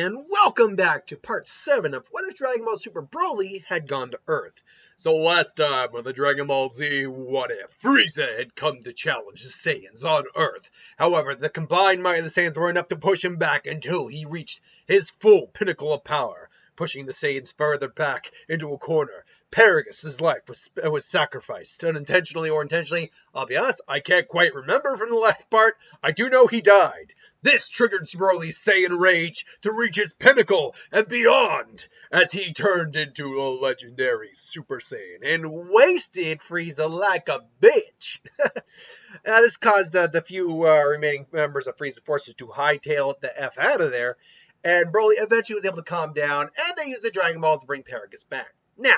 and welcome back to part 7 of When a Dragon Ball Super Broly had gone to Earth. So last time on the Dragon Ball Z What If, Frieza had come to challenge the Saiyans on Earth. However, the combined might of the Saiyans were enough to push him back until he reached his full pinnacle of power, pushing the Saiyans further back into a corner. Paragus' life was sacrificed, unintentionally or intentionally. I'll be honest, I can't quite remember from the last part. I do know he died. This triggered Broly's Saiyan rage to reach its pinnacle and beyond, as he turned into a legendary Super Saiyan and wasted Frieza like a bitch. This caused the few remaining members of Frieza's forces to hightail the F out of there, and Broly eventually was able to calm down, and they used the Dragon Balls to bring Paragus back. Now,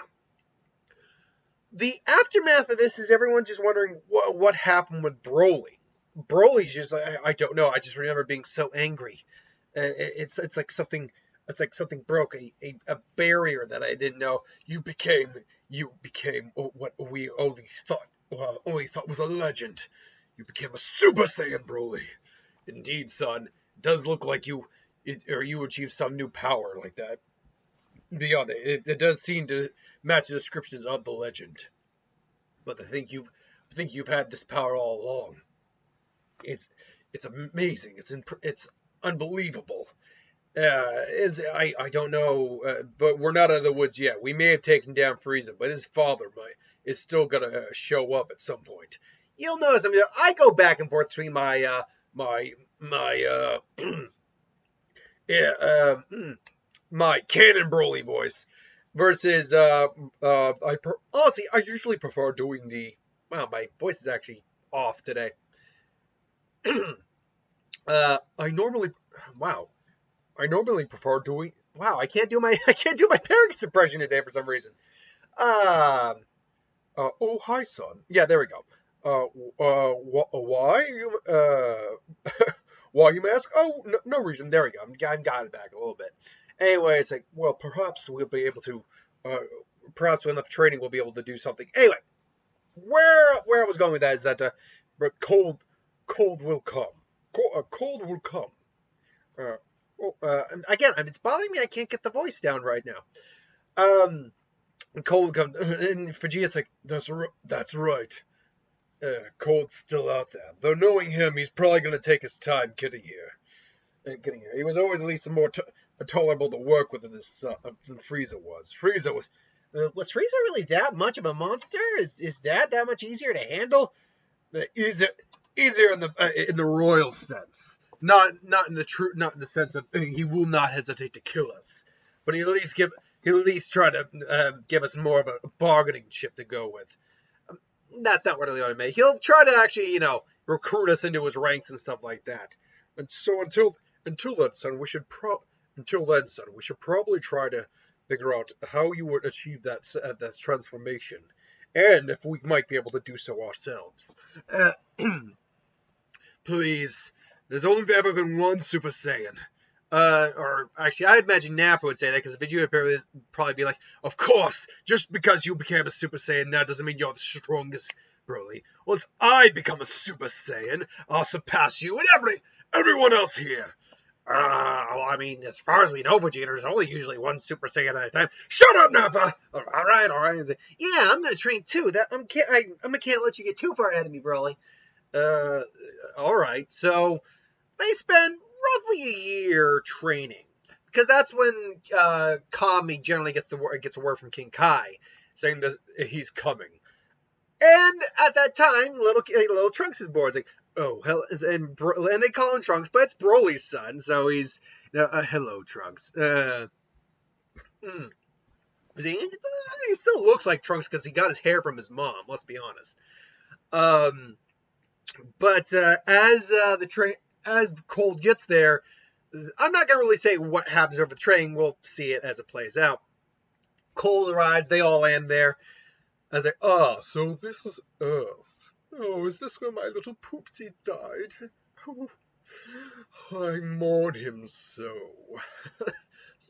the aftermath of this is everyone just wondering what happened with Broly. Broly's just I don't know. I just remember being so angry. It's like something broke, a barrier that I didn't know. You became what we only thought was a legend. You became a Super Saiyan, Broly. Indeed, son. It does look like you achieved some new power like that. Beyond it does seem to match the descriptions of the legend. But I think you've had this power all along. It's amazing. It's unbelievable. I don't know, but we're not out of the woods yet. We may have taken down Frieza, but his father is still gonna show up at some point. You'll notice. I go back and forth between my my canon Broly voice versus honestly, I usually prefer doing the. Wow, my voice is actually off today. I normally prefer doing. Wow, I can't do my Paragus impression today for some reason. Oh, hi, son. Yeah, there we go. Why you why you ask? Oh, no reason. There we go. I've got it back a little bit. Anyway, it's like, well, perhaps we'll be able to. Perhaps with enough training, we'll be able to do something. Anyway, where I was going with that is that, but cold will come. Cold will come. Again, it's bothering me. I can't get the voice down right now. Cold will come, and Vegeta's like, that's right. Cold's still out there. Though knowing him, he's probably going to take his time getting here. He was always at least more tolerable to work with than Frieza was. Was Frieza really that much of a monster? Is that much easier to handle? Easier in the royal sense, not in the sense of he will not hesitate to kill us, but he'll at least try to give us more of a bargaining chip to go with. That's not what really ought to make. He'll try to actually, recruit us into his ranks and stuff like that. And so until then, son, we should probably try to figure out how you would achieve that transformation, and if we might be able to do so ourselves. Please, there's only ever been one Super Saiyan. Or actually, I imagine Nappa would say that, because Vegeta would probably be like, of course, just because you became a Super Saiyan now doesn't mean you're the strongest, Broly. Once I become a Super Saiyan, I'll surpass you and everyone else here. As far as we know, Vegeta, there's only usually one Super Saiyan at a time. Shut up, Nappa! Alright. Yeah, I'm gonna train too. I can't let you get too far ahead of me, Broly. Alright, so they spend roughly a year training, because that's when Kami generally gets a word from King Kai saying that he's coming. And at that time, little Trunks is born. It's like, oh, hell, and they call him Trunks, but it's Broly's son, so he's, hello, Trunks. He still looks like Trunks because he got his hair from his mom, let's be honest. But as Cold gets there, I'm not going to really say what happens over the train. We'll see it as it plays out. Cold arrives. They all land there. I was like, so this is Earth. Oh, is this where my little poopsie died? Oh, I mourn him so.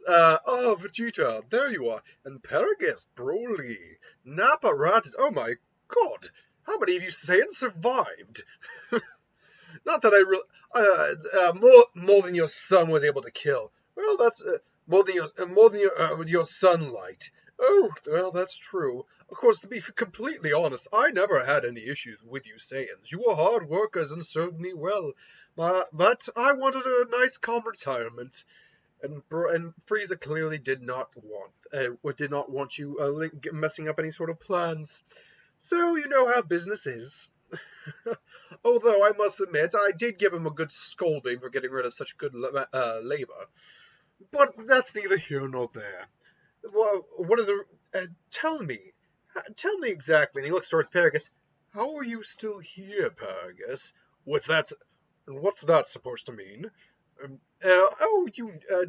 Vegeta, there you are. And Paragus, Broly, Nappa, Raditz. Oh my god. How many of you Saiyans survived? Not that I really... more than your son was able to kill. Well, that's more than your sunlight. Oh, well, that's true. Of course, to be completely honest, I never had any issues with you Saiyans. You were hard workers and served me well. But I wanted a nice, calm retirement, and Frieza clearly did not want you messing up any sort of plans. So you know how business is. Although I must admit, I did give him a good scolding for getting rid of such good labor. But that's neither here nor there. Well, what are the? Tell me exactly. And he looks towards Paragus. How are you still here, Paragus? What's that? What's that supposed to mean? You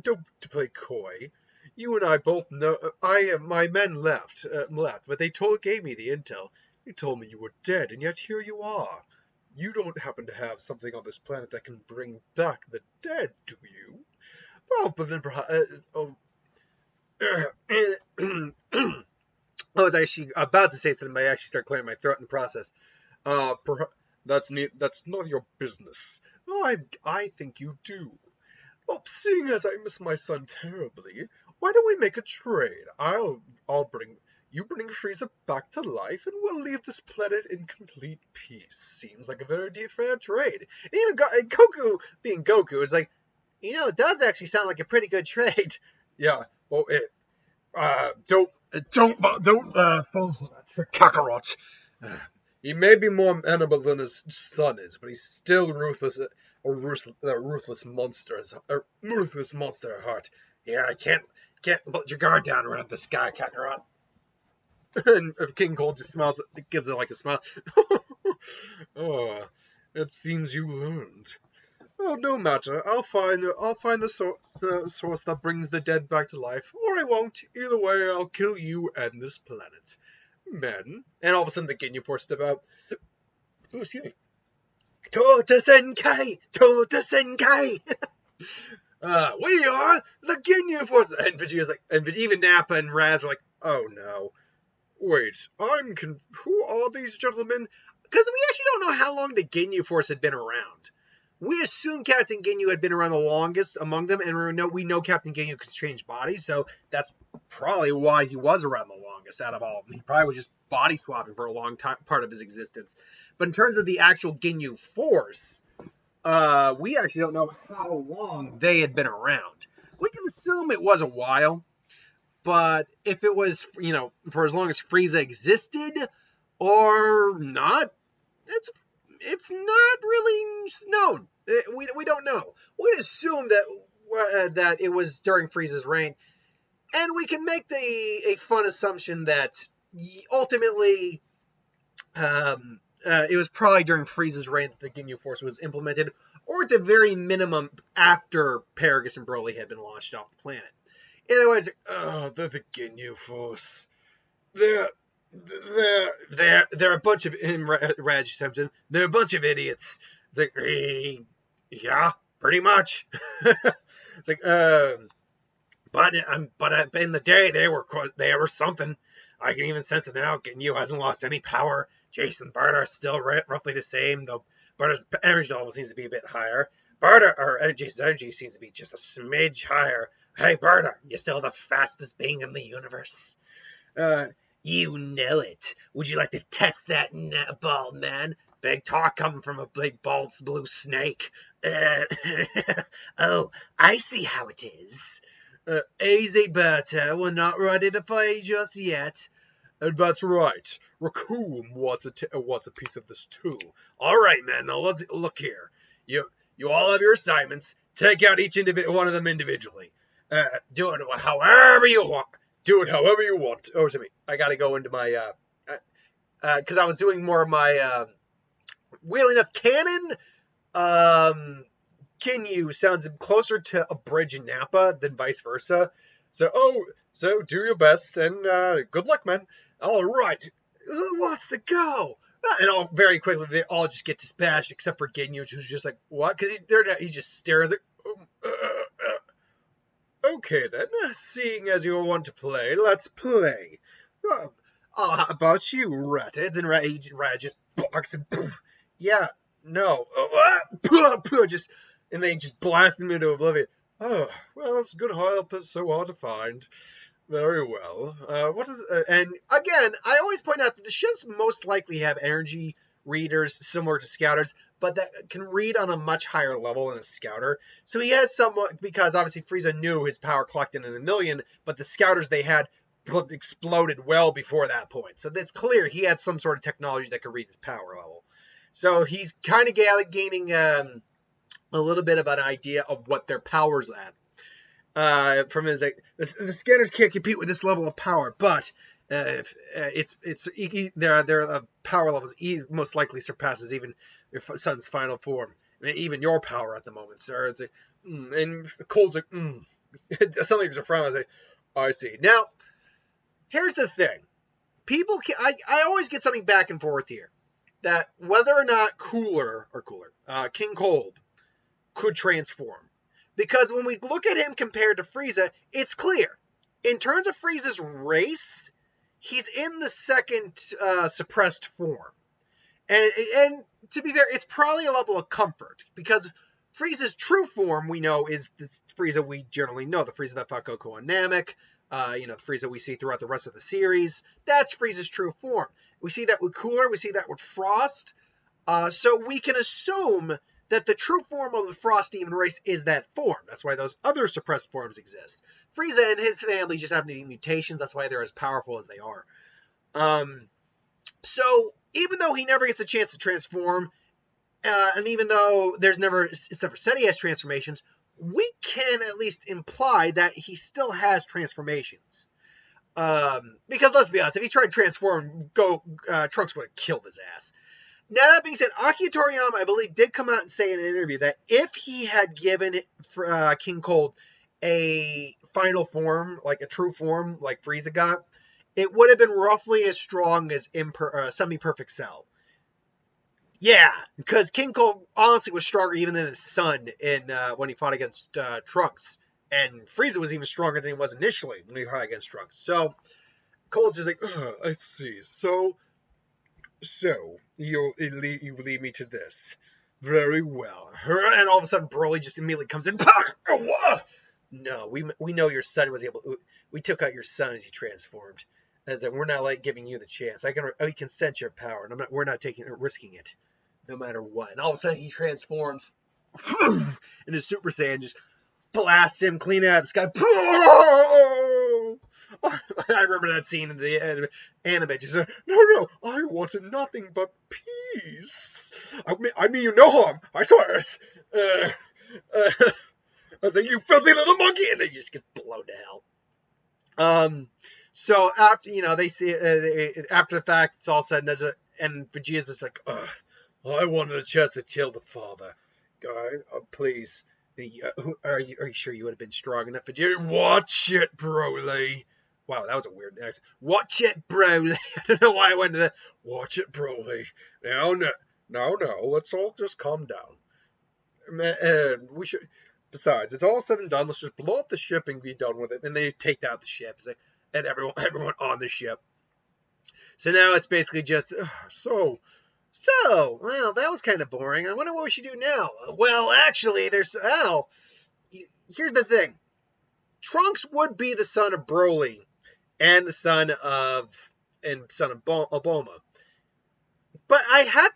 don't play coy. You and I both know. My men left, but they gave me the intel. They told me you were dead, and yet here you are. You don't happen to have something on this planet that can bring back the dead, do you? Well, but then perhaps. I was actually about to say something, but I actually started clearing my throat in the process. Uh, that's none of your business. Oh, I think you do. Well, seeing as I miss my son terribly, why don't we make a trade? I'll bring Frieza back to life, and we'll leave this planet in complete peace. Seems like a very fair trade. And even Goku, being Goku, is like, it does actually sound like a pretty good trade. Yeah. Well, don't fall for that for Kakarot. He may be more amenable than his son is, but he's still a ruthless monster at heart. Yeah, I can't put your guard down around this guy, Kakarot. And King Cold just smiles, gives it like a smile. Oh, it seems you learned. Oh, no matter. I'll find the source that brings the dead back to life, or I won't. Either way, I'll kill you and this planet. Men. And all of a sudden, the Ginyu Force step out. Oh, excuse me. Tota Senkai! Tota Senkai! We are the Ginyu Force! And Vegeta's like, and even Nappa and Raz are like, oh no. Wait, who are these gentlemen? Because we actually don't know how long the Ginyu Force had been around. We assume Captain Ginyu had been around the longest among them, and we know Captain Ginyu could change bodies, so that's probably why he was around the longest out of all of them. He probably was just body swapping for a long time, part of his existence. But in terms of the actual Ginyu Force, we actually don't know how long they had been around. We can assume it was a while, but if it was, for as long as Frieza existed or not, it's not really known. We don't know. We'd assume that it was during Frieza's reign, and we can make a fun assumption that ultimately it was probably during Frieza's reign that the Ginyu Force was implemented, or at the very minimum after Paragus and Broly had been launched off the planet. Anyways, they're the Ginyu Force. They're a bunch of they're a bunch of idiots. It's like, yeah, pretty much. It's like, but in the day they were something. I can even sense it now. Ginyu hasn't lost any power. Jason and Bardock are still roughly the same, though Bardock's energy level seems to be a bit higher. Jason's energy seems to be just a smidge higher. Hey, Bardock, you're still the fastest being in the universe. You know it. Would you like to test that, bald man? Big talk coming from a big bald blue snake. Oh, I see how it is. Easy, Berta. We're not ready to play just yet. And that's right. Raccoon wants a piece of this too. All right, man. Now let's look here. You all have your assignments. Take out each one of them individually. Do it however you want. Oh, excuse me. I gotta go into my because I was doing more of my wheeling up canon. Ginyu sounds closer to a bridge in Nappa than vice versa. So do your best and good luck, man. All right, who wants to go? And all very quickly they all just get dispatched except for Ginyu, who's just like, what? Because he just stares like. Okay then, seeing as you want to play, let's play. How about you, Ratted? And Rat just barks and yeah, no. And they just blast him into oblivion. Oh, well, else could help us so hard to find. Very well. And again, I always point out that the ships most likely have energy readers similar to scouters, but that can read on a much higher level than a scouter. So he has somewhat, because obviously Frieza knew his power collected in a million, but the scouters they had exploded well before that point. So it's clear he had some sort of technology that could read his power level. So he's kind of gaining a little bit of an idea of what their power's at. From his, the scanners can't compete with this level of power, but their power levels most likely surpasses even your son's final form. I mean, even your power at the moment, sir. It's like, and Cold's like, something like a frown. I say, I see. Now, here's the thing. I always get something back and forth here. That whether or not King Cold could transform. Because when we look at him compared to Frieza, it's clear. In terms of Frieza's race, he's in the second suppressed form. And to be fair, it's probably a level of comfort. Because Frieza's true form, we know, is the Frieza we generally know. The Frieza that fought Goku on Namek. The Frieza we see throughout the rest of the series. That's Frieza's true form. We see that with Cooler. We see that with Frost. So we can assume that the true form of the Frost Demon race is that form. That's why those other suppressed forms exist. Frieza and his family just happen to be mutations. That's why they're as powerful as they are. So even though he never gets a chance to transform, and even though it's never said he has transformations, we can at least imply that he still has transformations. Because let's be honest, if he tried to transform, Trunks would have killed his ass. Now, that being said, Akira Toriyama, I believe, did come out and say in an interview that if he had given King Cold a final form, like a true form, like Frieza got, it would have been roughly as strong as Semi-Perfect Cell. Yeah, because King Cold honestly was stronger even than his son when he fought against Trunks. And Frieza was even stronger than he was initially when he fought against Trunks. So, Cold's just like, let's see. So you lead me to this. Very well. And all of a sudden, Broly just immediately comes in. No, we know your son was able. We took out your son as he transformed. As in, we're not giving you the chance. We can sense your power, and we're not risking it, no matter what. And all of a sudden, he transforms into Super Saiyan, just blasts him clean out of the sky. I remember that scene in the anime. Just no, I wanted nothing but peace. I mean you no harm. I swear it. I was like, you filthy little monkey, and they just get blown to hell. So after they see after the fact, it's all said and done, and Vegeta's just like, I wanted a chance to kill the father. Please. Are you sure you would have been strong enough? Vegeta, watch it, Broly. Wow, that was a weird next. Watch it, Broly. I don't know why I went to that. Watch it, Broly. No. Let's all just calm down. And we should. Besides, it's all said and done. Let's just blow up the ship and be done with it. And they take out the ship and everyone on the ship. So now it's basically just So, well, that was kind of boring. I wonder what we should do now. Well, actually, here's the thing. Trunks would be the son of Broly and the son of Obama. But I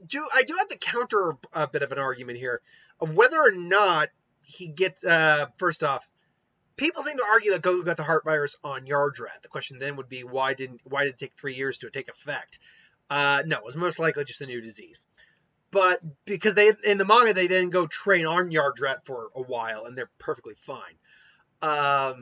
do have to counter a bit of an argument here of whether or not he gets, first off, people seem to argue that Goku got the heart virus on Yardrat. The question then would be, why did it take 3 years to take effect? No, it was most likely just a new disease. But because in the manga, they didn't go train on Yardrat for a while, and they're perfectly fine. But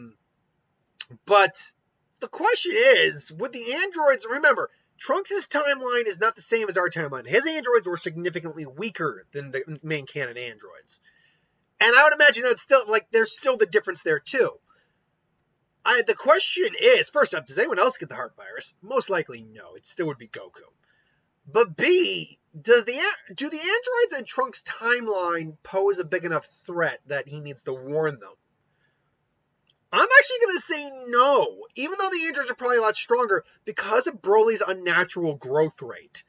the question is, with the androids, remember, Trunks' timeline is not the same as our timeline. His androids were significantly weaker than the main canon androids. And I would imagine that's still, there's still the difference there, too. The question is, first off, does anyone else get the heart virus? Most likely no. It still would be Goku. But B, do the androids in Trunks' timeline pose a big enough threat that he needs to warn them? I'm actually going to say no. Even though the androids are probably a lot stronger, because of Broly's unnatural growth rate,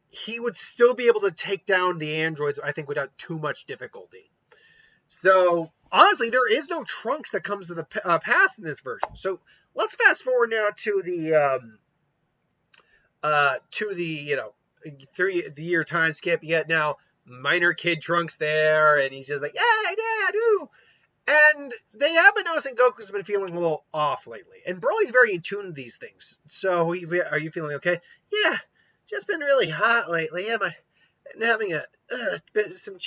he would still be able to take down the androids, I think, without too much difficulty. So, honestly, there is no Trunks that comes to the past in this version. So let's fast forward now to the the year time skip. You get now minor kid Trunks there, and he's just like, "Yeah, Dad, ooh." And they have been noticing Goku's been feeling a little off lately, and Broly's very in tune to these things. So, are you feeling okay? Yeah, just been really hot lately. I'm having some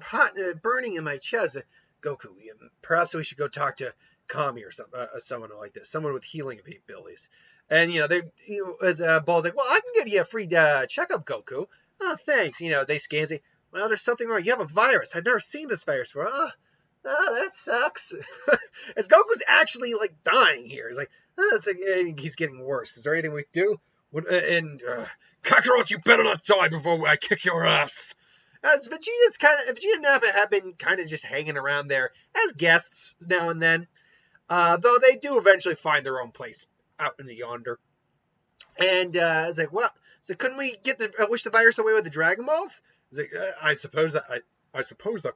hot burning in my chest. Goku, perhaps we should go talk to Kami or someone like this, someone with healing abilities. And as Ball's like, well, I can give you a free checkup, Goku. Oh, thanks. They scan and say, well, there's something wrong. You have a virus. I've never seen this virus before. Oh, that sucks. As Goku's actually like dying here. He's like, he's getting worse. Is there anything we can do? Kakarot, you better not die before I kick your ass. As Vegeta and Nappa have been kind of just hanging around there as guests now and then, though they do eventually find their own place out in the yonder. And it's like, well, so couldn't we wish the virus away with the Dragon Balls? It's like, I suppose that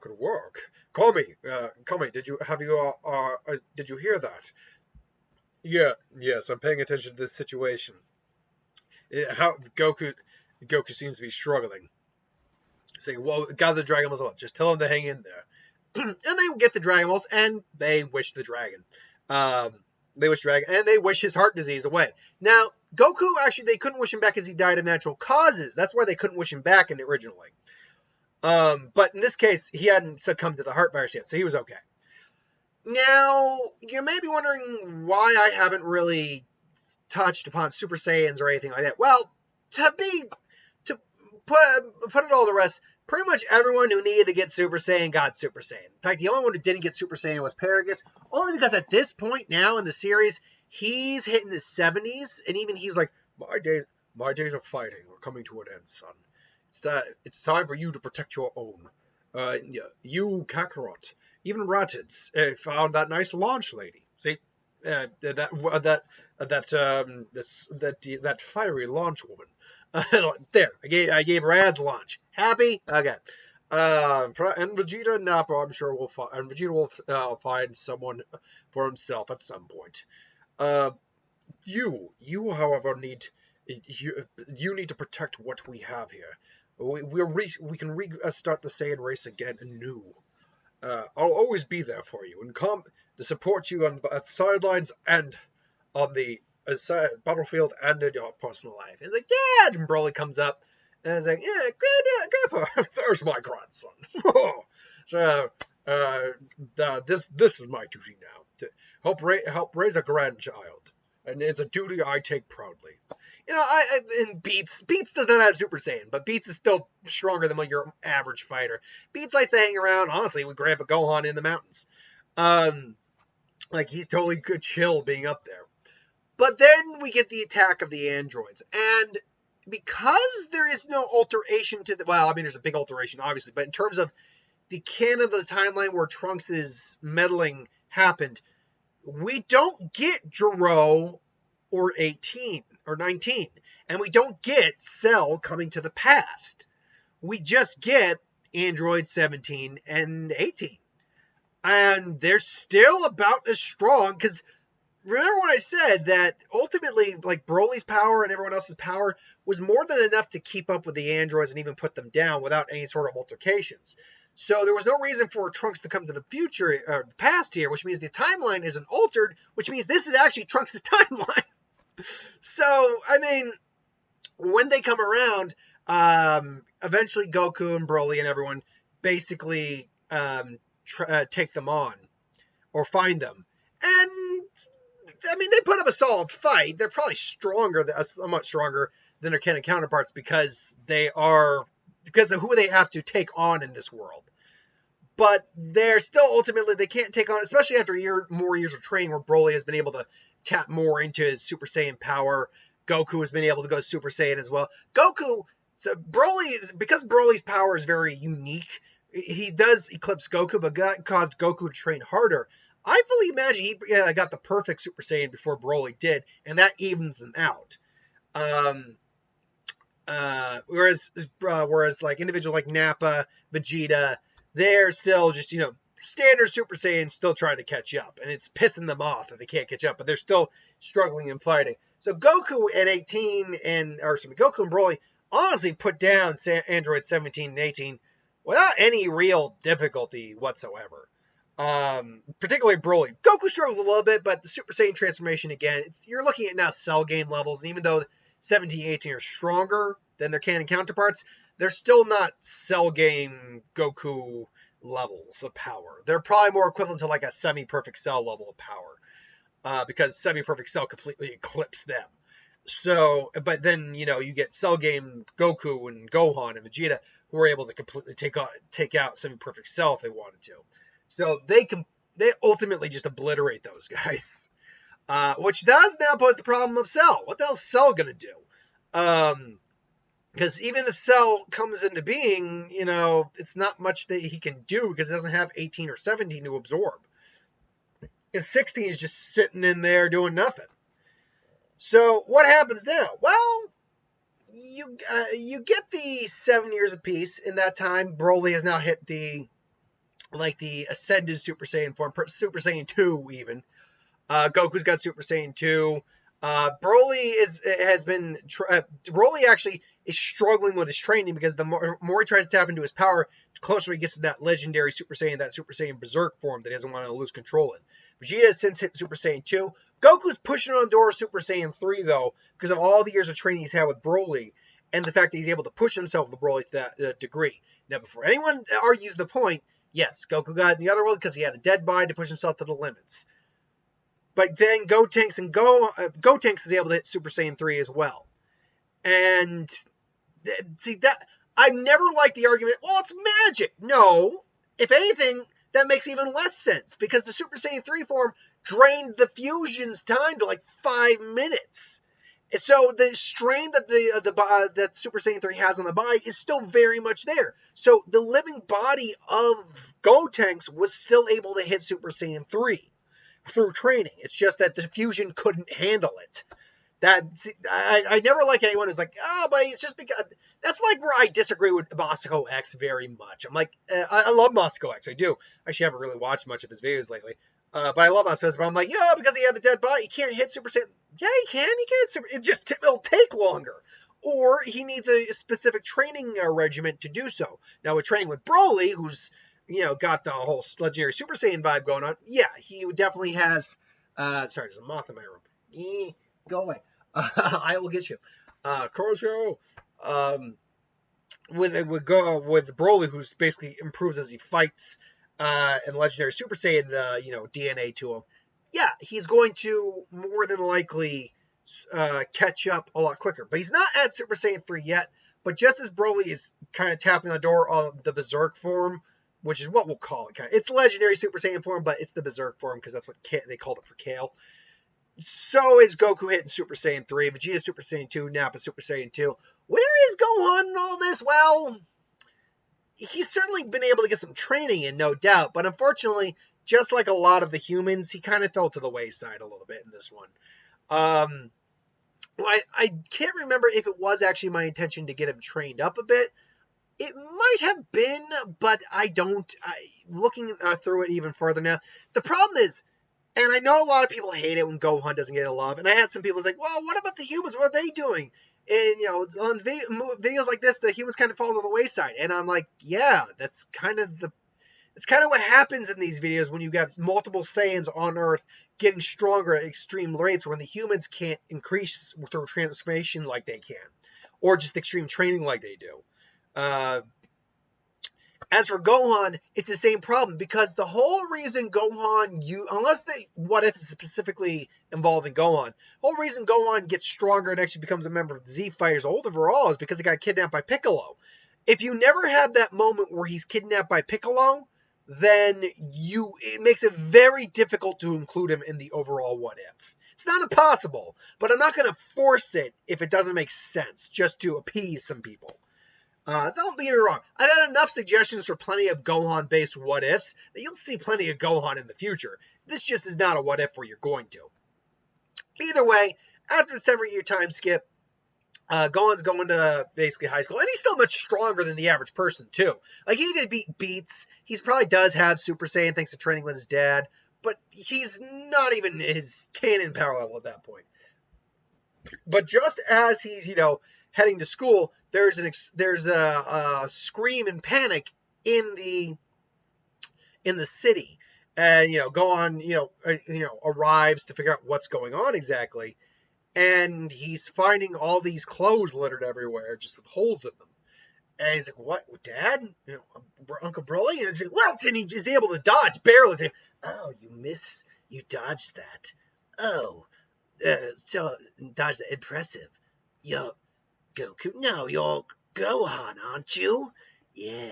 could work. Kami, did you hear that? Yes, I'm paying attention to this situation. How Goku seems to be struggling. Saying, well, gather the Dragon Balls. Just tell him to hang in there. And they get the Dragon Balls, and they wish the dragon. And they wish his heart disease away. Now, Goku, actually, they couldn't wish him back because he died of natural causes. That's why they couldn't wish him back originally. But in this case, he hadn't succumbed to the heart virus yet, so he was okay. Now, you may be wondering why I haven't really touched upon Super Saiyans or anything like that. Well, to put it all to rest, pretty much everyone who needed to get Super Saiyan got Super Saiyan. In fact, the only one who didn't get Super Saiyan was Paragus, only because at this point now in the series, he's hitting his 70s, and even he's like, my days of fighting are coming to an end, son. It's time for you to protect your own. You, Kakarot, even Raditz found that nice launch lady. See, that fiery launch woman. There, I gave Rad's launch. Happy? Okay. And Vegeta and Nappa, I'm sure Vegeta will find someone for himself at some point. You, however, need to protect what we have here. We can restart the Saiyan race again anew. I'll always be there for you and come to support you on the sidelines and on the battlefield and in your personal life. He's like, yeah, and Broly comes up and he's like, yeah, Grandpa, there's my grandson. So this is my duty now to help raise a grandchild, and it's a duty I take proudly. And Beats does not have Super Saiyan, but Beats is still stronger than your average fighter. Beats likes to hang around, honestly, with Grandpa Gohan in the mountains. He's totally good chill being up there. But then we get the attack of the androids, and because there is no alteration to there's a big alteration, obviously, but in terms of the canon of the timeline where Trunks' meddling happened, we don't get Gero or 18 or 19, and we don't get Cell coming to the past. We just get Android 17 and 18. And they're still about as strong, because remember when I said that ultimately, Broly's power and everyone else's power was more than enough to keep up with the androids and even put them down without any sort of altercations. So there was no reason for Trunks to come to the future or the past here, which means the timeline isn't altered, which means this is actually Trunks' timeline. So, when they come around, eventually Goku and Broly and everyone basically take them on or find them. And they put up a solid fight. They're probably somewhat stronger than their canon counterparts because of who they have to take on in this world. But they're still ultimately, they can't take on, especially after more years of training where Broly has been able to tap more into his Super Saiyan power. Goku has been able to go Super Saiyan as well. Because Broly's power is very unique, he does eclipse Goku, but that caused Goku to train harder. I fully imagine he got the perfect Super Saiyan before Broly did, and that evens them out. Whereas individuals like Nappa, Vegeta, they're still just, standard Super Saiyans still trying to catch up, and it's pissing them off that they can't catch up, but they're still struggling and fighting. So Goku at 18 Goku and Broly honestly put down Android 17 and 18 without any real difficulty whatsoever. Particularly Broly. Goku struggles a little bit, but the Super Saiyan transformation again, you're looking at now cell game levels, and even though 17 and 18 are stronger than their canon counterparts, they're still not cell game Goku levels of power. They're probably more equivalent to like a semi-perfect cell level of power, because semi-perfect cell completely eclipsed them. So, but then, you get cell game Goku and Gohan and Vegeta who are able to completely take out semi-perfect cell if they wanted to. So they ultimately just obliterate those guys, which does now pose the problem of Cell. What the hell is Cell going to do? Because even if Cell comes into being, it's not much that he can do because he doesn't have 18 or 17 to absorb. And 16 is just sitting in there doing nothing. So what happens now? Well, you get the 7 years of peace. In that time, Broly has now hit the ascended Super Saiyan form, Super Saiyan 2 even. Goku's got Super Saiyan 2. Broly actually is struggling with his training because the more he tries to tap into his power, the closer he gets to that legendary Super Saiyan, that Super Saiyan Berserk form that he doesn't want to lose control in. Vegeta has since hit Super Saiyan 2. Goku's pushing on the door of Super Saiyan 3, though, because of all the years of training he's had with Broly and the fact that he's able to push himself with Broly to that degree. Now, before anyone argues the point, yes, Goku got in the other world because he had a dead body to push himself to the limits. But then Gotenks is able to hit Super Saiyan 3 as well. And see that I've never liked the argument, well, it's magic. No, if anything, that makes even less sense because the Super Saiyan 3 form drained the fusion's time to like 5 minutes. So the strain that that Super Saiyan 3 has on the body is still very much there. So the living body of Gotenks was still able to hit Super Saiyan 3 through training. It's just that the fusion couldn't handle it. I never like anyone who's like, but it's just because that's like where I disagree with Moscow X very much. I'm like, I love Moscow X. I do. I actually haven't really watched much of his videos lately. But I love Moscow X. But I'm like, because he had a dead body, he can't hit Super Saiyan. Yeah, he can. He can hit Super. It'll take longer. Or he needs a specific training regimen to do so. Now, with training with Broly, who's got the whole legendary Super Saiyan vibe going on, yeah, he definitely has. Sorry, there's a moth in my room. Go away. I will get you. Crosshair. With Broly, who's basically improves as he fights, and legendary Super Saiyan, DNA to him. Yeah, he's going to more than likely catch up a lot quicker. But he's not at Super Saiyan 3 yet. But just as Broly is kind of tapping the door of the Berserk form, which is what we'll call it. It's legendary Super Saiyan form, but it's the Berserk form because that's what they called it for Kale. So is Goku hitting Super Saiyan 3, Vegeta Super Saiyan 2, Nappa Super Saiyan 2. Where is Gohan in all this? Well, he's certainly been able to get some training in, no doubt. But unfortunately, just like a lot of the humans, he kind of fell to the wayside a little bit in this one. I can't remember if it was actually my intention to get him trained up a bit. It might have been, but I don't. Looking through it even further now, the problem is, and I know a lot of people hate it when Gohan doesn't get a love, and I had some people say, well, what about the humans? What are they doing? And, on videos like this, the humans kind of fall to the wayside. And I'm like, yeah, that's kind of what happens in these videos when you have multiple Saiyans on Earth getting stronger at extreme rates when the humans can't increase through transformation like they can, or just extreme training like they do. As for Gohan, it's the same problem because the whole reason Gohan, unless the what if specifically involving Gohan, the whole reason Gohan gets stronger and actually becomes a member of the Z Fighters overall is because he got kidnapped by Piccolo. If you never have that moment where he's kidnapped by Piccolo, then it makes it very difficult to include him in the overall what if. It's not impossible, but I'm not going to force it if it doesn't make sense just to appease some people. Don't get me wrong. I've had enough suggestions for plenty of Gohan-based what-ifs that you'll see plenty of Gohan in the future. This just is not a what-if where you're going to. Either way, after the 7-year time skip, Gohan's going to basically high school, and he's still much stronger than the average person, too. Like, he did beat Beats. He probably does have Super Saiyan thanks to training with his dad, but he's not even his canon power level at that point. But just as he's, heading to school, there's a scream and panic in the city, and Gohan arrives to figure out what's going on exactly, and he's finding all these clothes littered everywhere, just with holes in them. And he's like, "What, Dad? Uncle Broly?" And he's like, "Well," and he's able to dodge barely. He's like, "Oh, you dodged that. Oh, so dodged that. Impressive. You're Goku? No, you're Gohan, aren't you? Yeah,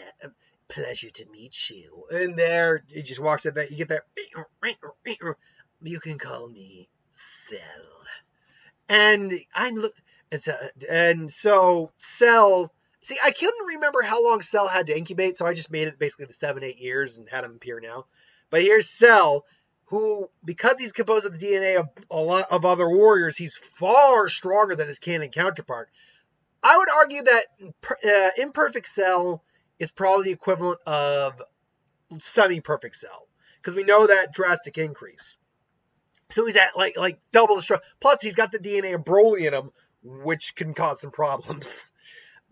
pleasure to meet you." And there, he just walks in. You get there. You can call me Cell. And so Cell. See, I couldn't remember how long Cell had to incubate, so I just made it basically the 7-8 years and had him appear now. But here's Cell, who, because he's composed of the DNA of a lot of other warriors, he's far stronger than his canon counterpart. I would argue that imperfect Cell is probably the equivalent of semi-perfect Cell, because we know that drastic increase. So he's at like double the strength. Plus, he's got the DNA of Broly in him, which can cause some problems.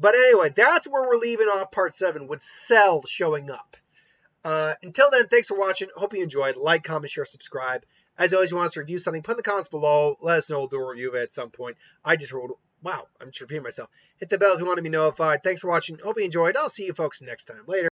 But anyway, that's where we're leaving off part 7 with Cell showing up. Until then, thanks for watching. Hope you enjoyed. Like, comment, share, subscribe. As always, you want us to review something, put in the comments below. Let us know. We'll do a review of it at some point. Wow, I'm just repeating myself. Hit the bell if you want to be notified. Thanks for watching. Hope you enjoyed. I'll see you folks next time. Later.